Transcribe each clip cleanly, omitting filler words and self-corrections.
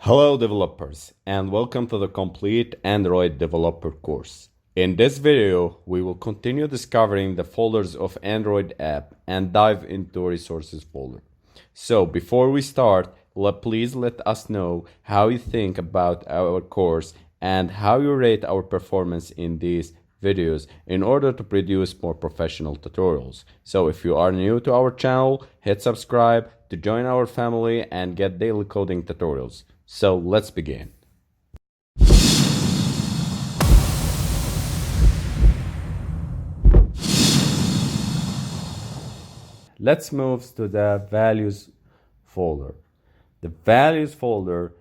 Hello developers and welcome to the complete Android developer course. In this video, we will continue discovering the folders of Android app and dive into resources folder. So before we start, please let us know how you think about our course and how you rate our performance in these videos in order to produce more professional tutorials. So if you are new to our channel, hit subscribe to join our family and get daily coding tutorials. So let's begin. Let's move to the values folder. The values folder,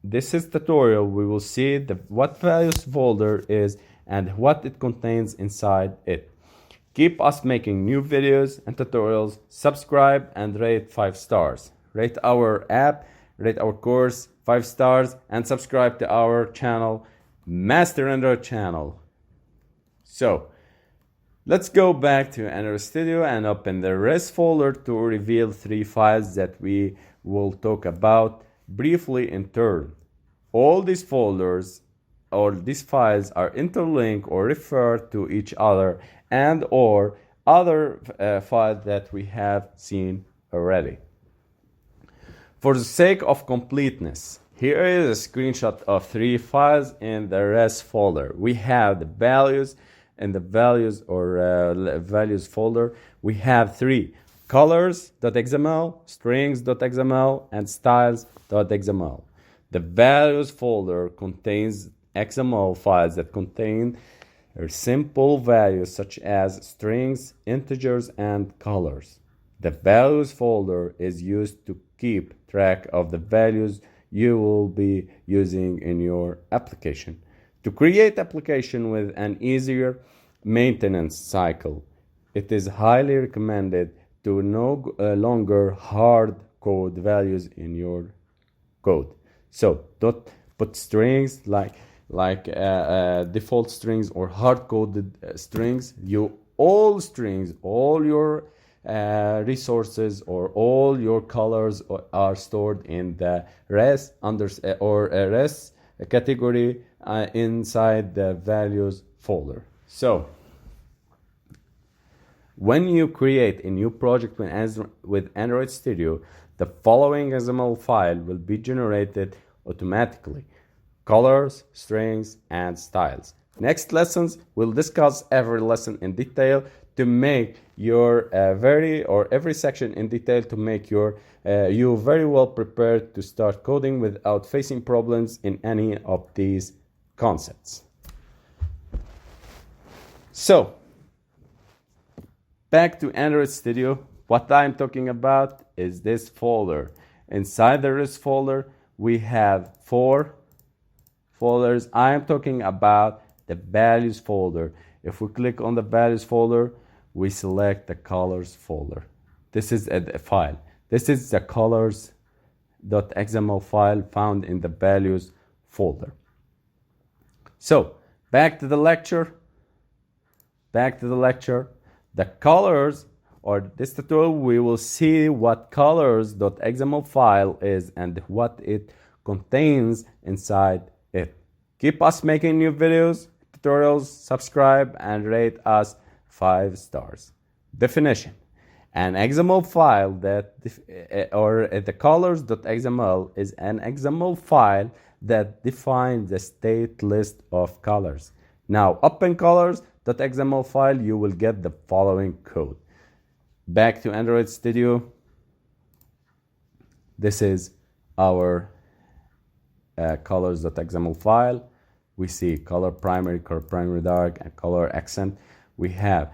this is tutorial. We will see what values folder is and what it contains inside it. Keep us making new videos and tutorials. Subscribe and rate 5 stars. Rate our app, rate our course 5 stars, and subscribe to our channel, Master Android channel. So let's go back to Android Studio and open the res folder to reveal 3 files that we will talk about briefly in turn. All these folders or these files are interlinked or refer to each other and or other files that we have seen already. For the sake of completeness, here is a screenshot of 3 files in the res folder. We have the values in the values or values folder. We have 3: colors.xml, strings.xml, and styles.xml. The values folder contains XML files that contain simple values such as strings, integers, and colors. The values folder is used to keep track of the values you will be using in your application. To create application with an easier maintenance cycle, it is highly recommended to no longer hard code values in your code. So don't put strings like default strings or hard-coded strings. All your resources or all your colors are stored in the res res category inside the values folder. So when you create a new project with Android Studio, the following XML file will be generated automatically: colors, strings, and styles. Next lessons, we'll discuss every lesson in detail to make your every section in detail to make you very well prepared to start coding without facing problems in any of these concepts. So back to Android Studio. What I'm talking about is this folder. Inside the res folder, we have 4 folders. I am talking about the values folder. If we click on the values folder, we select the colors folder. This is a file. This is the colors.xml file found in the values folder. So back to the lecture. The colors, or this tutorial, we will see what colors.xml file is and what it contains inside it. Keep us making new videos, tutorials, subscribe, and rate us 5 stars. Definition: an XML file the colors.xml is an XML file that defines the state list of colors. Now open colors.xml file, you will get the following code. Back to Android Studio. This is our colors.xml file. We see color primary dark, and color accent. We have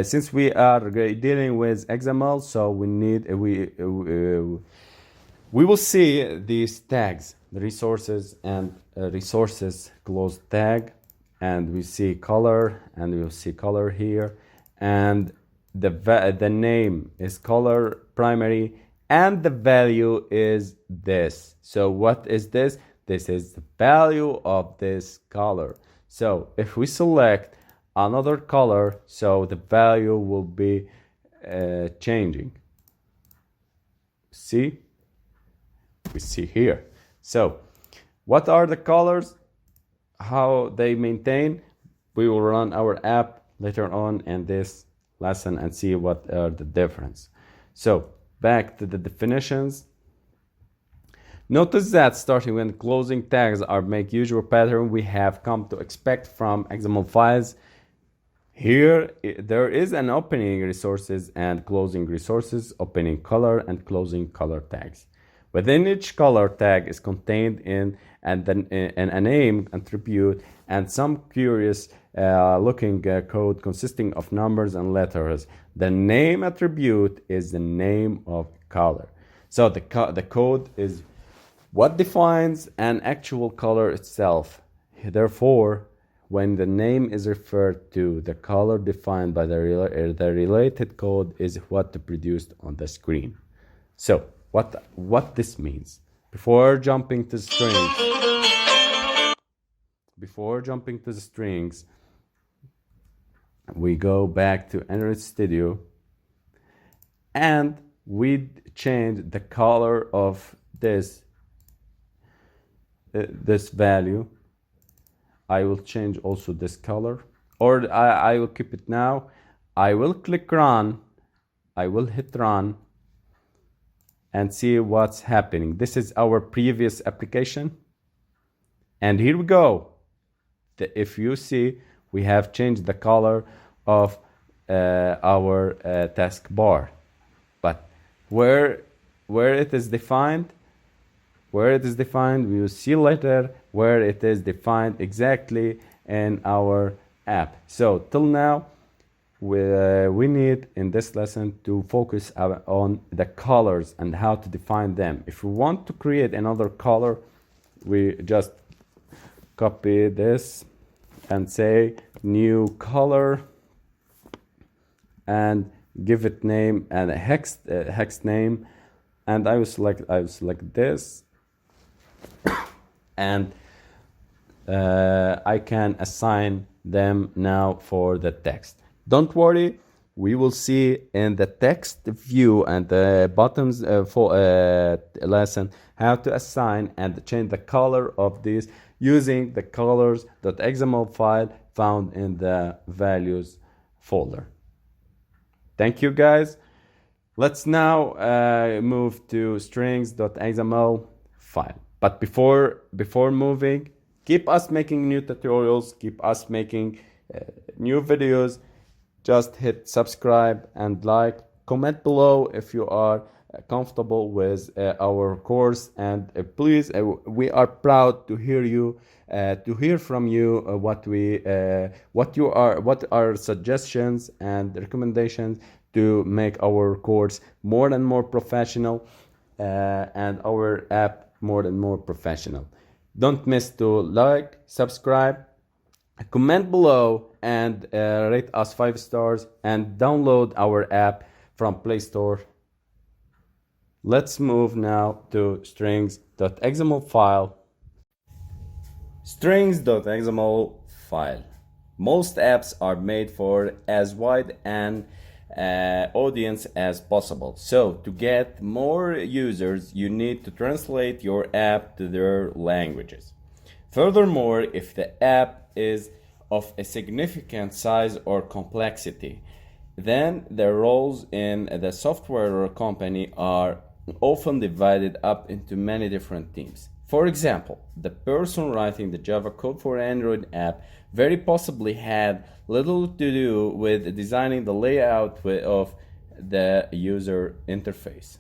since we are dealing with XML, so we will see these tags, the resources and resources close tag, and we see color, and we will see color here, and the name is color primary, and the value is this. So what is this? This is the value of this color. So if we select another color, so the value will be changing. See, we see here. So what are the colors, how they maintain? We will run our app later on in this lesson and see what are the difference. So back to the definitions. Notice that starting when closing tags are make usual pattern we have come to expect from XML files. Here there is an opening resources and closing resources, opening color and closing color tags. Within each color tag is contained in a name attribute and some curious looking code consisting of numbers and letters. The name attribute is the name of color. So the code is what defines an actual color itself. Therefore, when the name is referred to, the color defined by the related code is what produced on the screen. So what this means, before jumping to strings, we go back to Android Studio and we change the color of this value. I will change also this color, or I will keep it now. I will click run, I will hit run and see what's happening. This is our previous application and here we go. If you see, we have changed the color of our taskbar, but where it is defined, we will see later where it is defined exactly in our app. So till now we need in this lesson to focus on the colors and how to define them. If we want to create another color, we just copy this and say new color and give it name and a hex name, and I will select this and I can assign them now for the text. Don't worry, we will see in the text view and the buttons for lesson how to assign and change the color of these using the colors.xml file found in the values folder. Thank you guys. Let's now move to strings.xml file. But before moving, keep us making new tutorials, keep us making new videos. Just hit subscribe and like. Comment below if you are comfortable with our course, and please, we are proud to hear you, to hear from you what are suggestions and recommendations to make our course more and more professional and our app more and more professional. Don't miss to like, subscribe, comment below, and rate us 5 stars and download our app from Play Store. Let's move now to strings.xml file. Strings.xml file. Most apps are made for as wide an audience as possible. So to get more users, you need to translate your app to their languages. Furthermore, if the app is of a significant size or complexity, then the roles in the software company are often divided up into many different teams. For example, the person writing the Java code for Android app very possibly had little to do with designing the layout of the user interface.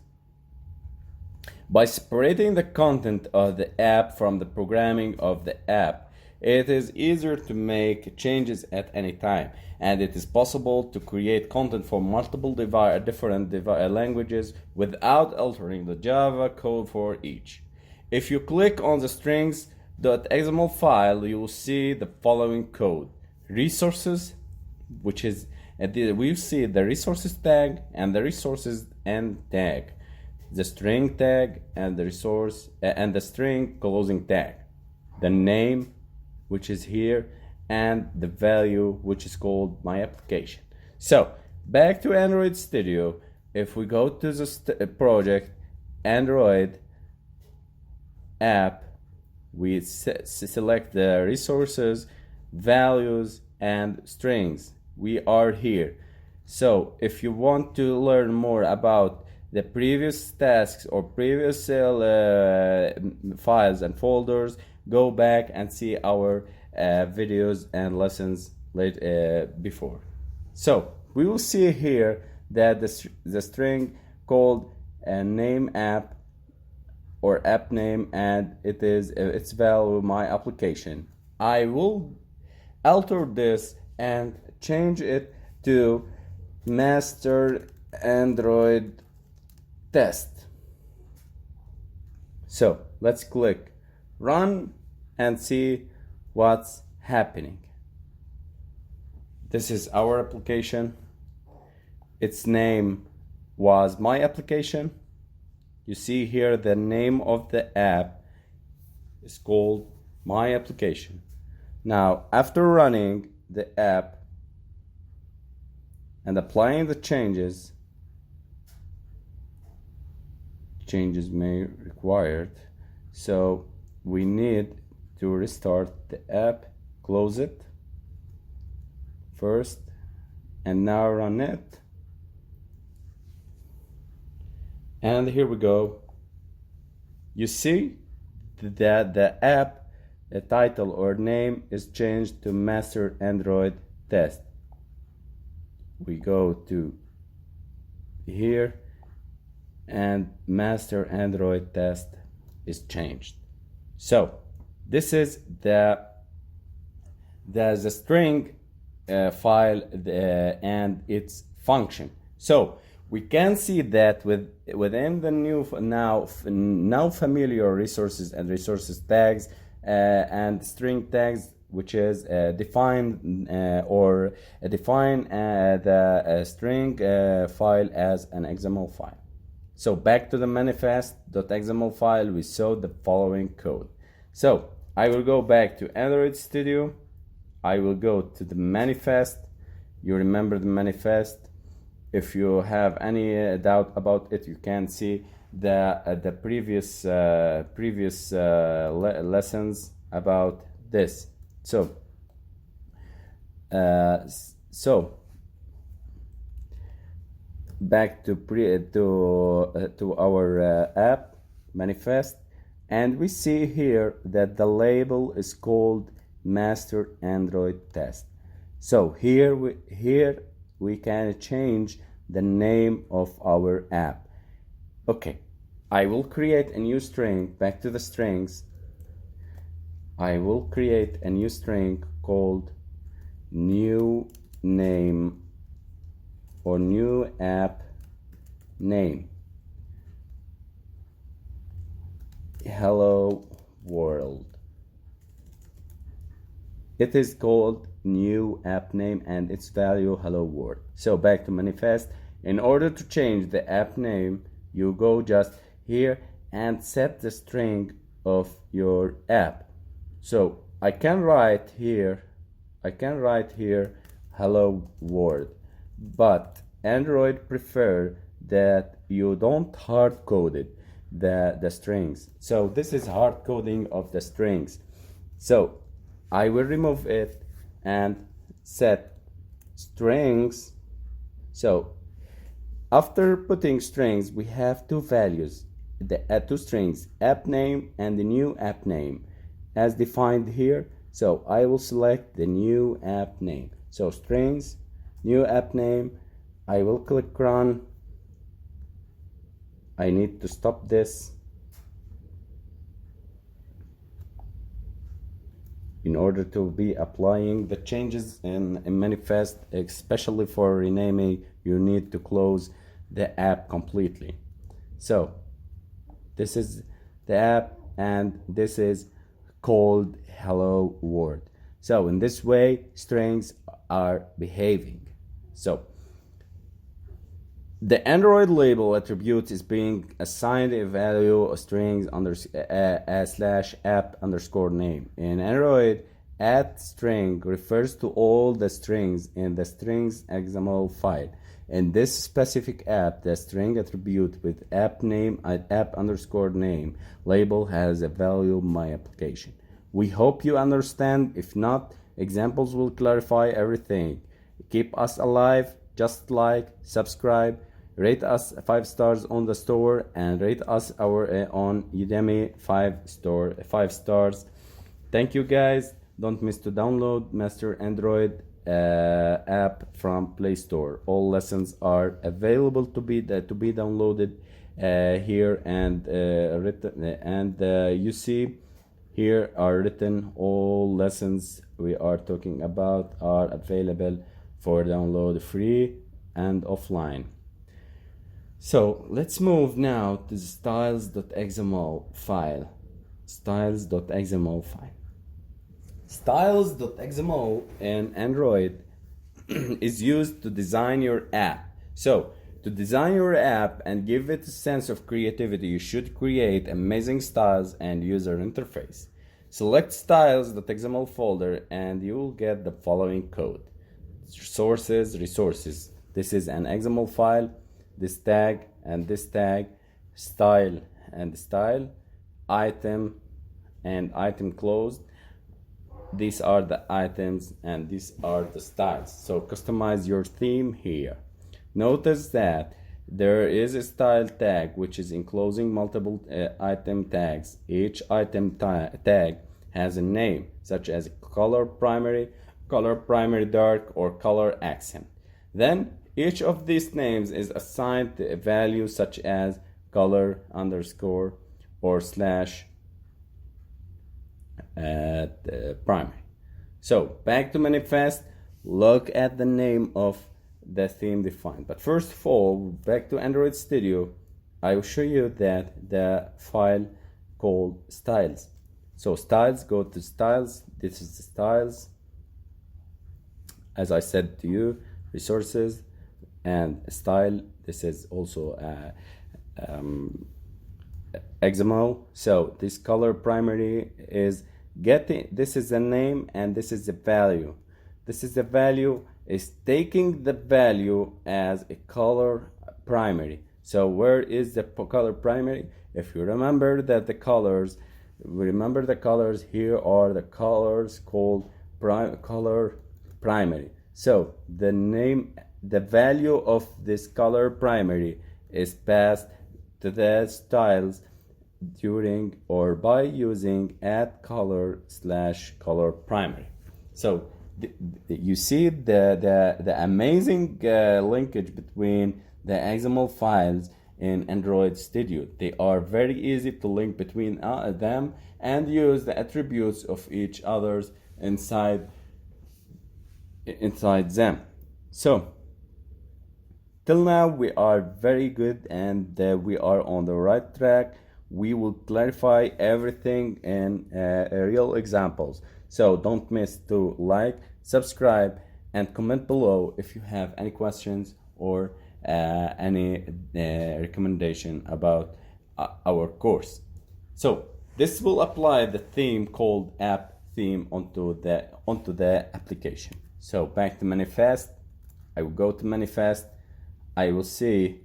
By separating the content of the app from the programming of the app, it is easier to make changes at any time, and it is possible to create content for multiple different languages without altering the Java code for each. If you click on the strings.xml file, you will see the following code. Resources, which is we see the resources tag and the resources end tag, the string tag and the resource and the string closing tag, the name, which is here, and the value, which is called my application. So back to Android Studio. If we go to the project Android app, we select the resources, values, and strings. We are here. So if you want to learn more about the previous tasks or previous files and folders, go back and see our videos and lessons before. So we will see here that the string called name app or app name, and it is its value my application. I will alter this and change it to master Android test. So let's click run and see what's happening. This is our application. Its name was my application. You see here the name of the app is called my application. Now, after running the app and applying the changes may required, so we need to restart the app, close it first, and now run it. And here we go. You see that the app title or name is changed to master Android test. We go to here and master Android test is changed. So this is the string file and its function. So we can see that within the now familiar resources and resources tags and string tags, which is define the string file as an XML file. So back to the manifest.xml file, we saw the following code. So I will go back to Android Studio. I will go to the manifest. You remember the manifest. If you have any doubt about it, you can see the previous lessons about this. So back to our app manifest, and we see here that the label is called master Android test. So here we can change the name of our app. Okay, I will create a new string. Back to the strings, I will create a new string called new name or new app name. Hello world. It is called new app name and its value hello world. So back to manifest. In order to change the app name, you go just here and set the string of your app. So I can write here hello world, but Android prefer that you don't hard code it, the strings. So this is hard coding of the strings. So I will remove it and set strings. So after putting strings, we have two values, two strings, app name and the new app name as defined here. So I will select the new app name. So strings, new app name. I will click run. I need to stop this in order to be applying the changes in manifest, especially for renaming. You need to close the app completely. So this is the app and this is called hello world. So in this way strings are behaving. So the Android label attribute is being assigned a value of strings slash app underscore name. In Android, at string refers to all the strings in the strings.xml file. In this specific app, the string attribute with app name and app_name label has a value my application. We hope you understand. If not, examples will clarify everything. Keep us alive. Just like, subscribe, rate us 5 stars on the store, and rate us on Udemy 5 stars. Thank you guys. Don't miss to download Master Android app from Play Store. All lessons are available to be downloaded here, and written, and you see here are written. All lessons we are talking about are available for download free and offline. So let's move now to the styles.xml file. Styles.xml file. Styles.xml in Android is used to design your app. So to design your app and give it a sense of creativity, you should create amazing styles and user interface. Select styles.xml folder and you will get the following code. Resources. This is an XML file. This tag and this tag, style and style, item and item closed. These are the items and these are the styles. So customize your theme here. Notice that there is a style tag which is enclosing multiple item tags. Each item tag has a name such as color primary dark, or color accent. Then each of these names is assigned a value such as color underscore or slash primary. So back to manifest, look at the name of the theme defined. But first of all, back to Android Studio, I will show you that the file called styles. So styles, go to styles. This is the styles. As I said to you, resources and style. This is also XML. So this color primary is getting, this is the name and this is the value. This is the value is taking the value as a color primary. So where is the color primary? If you remember that the colors, here are the colors called color primary. So the value of this color primary is passed to the styles during or by using @color/color primary. So you see the amazing linkage between the XML files in Android Studio. They are very easy to link between them and use the attributes of each others inside them. So till now we are very good and we are on the right track. We will clarify everything in real examples. So don't miss to like, subscribe, and comment below if you have any questions or any recommendation about our course. So this will apply the theme called app theme onto the application. So back to manifest. I will go to manifest. I will see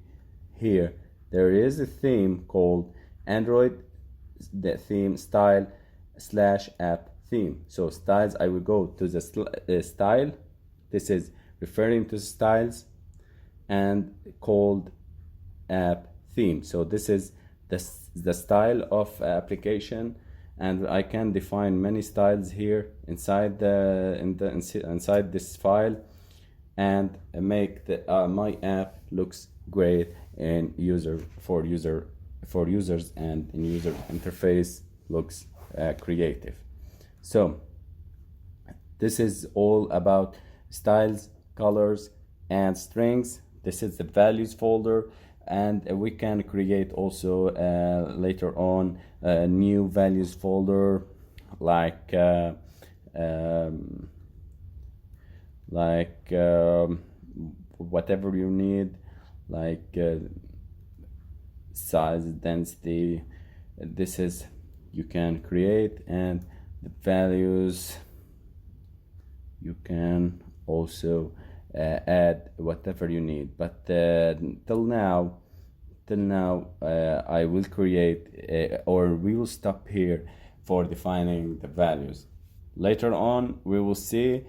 here there is a theme called Android, the theme style/app theme. So styles, I will go to the style. This is referring to styles and called app theme. So this is the style of application, and I can define many styles here inside inside this file and make my app looks great in for users and in user interface looks creative. So this is all about styles, colors, and strings. This is the values folder, and we can create also later on a new values folder like whatever you need, like size, density. This is you can create, and the values you can also add whatever you need. But till now, I will create or we will stop here for defining the values. Later on, we will see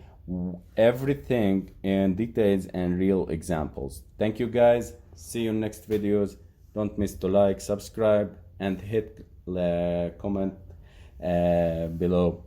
everything in details and real examples. Thank you guys. See you in next videos. Don't miss to like, subscribe, and hit comment below.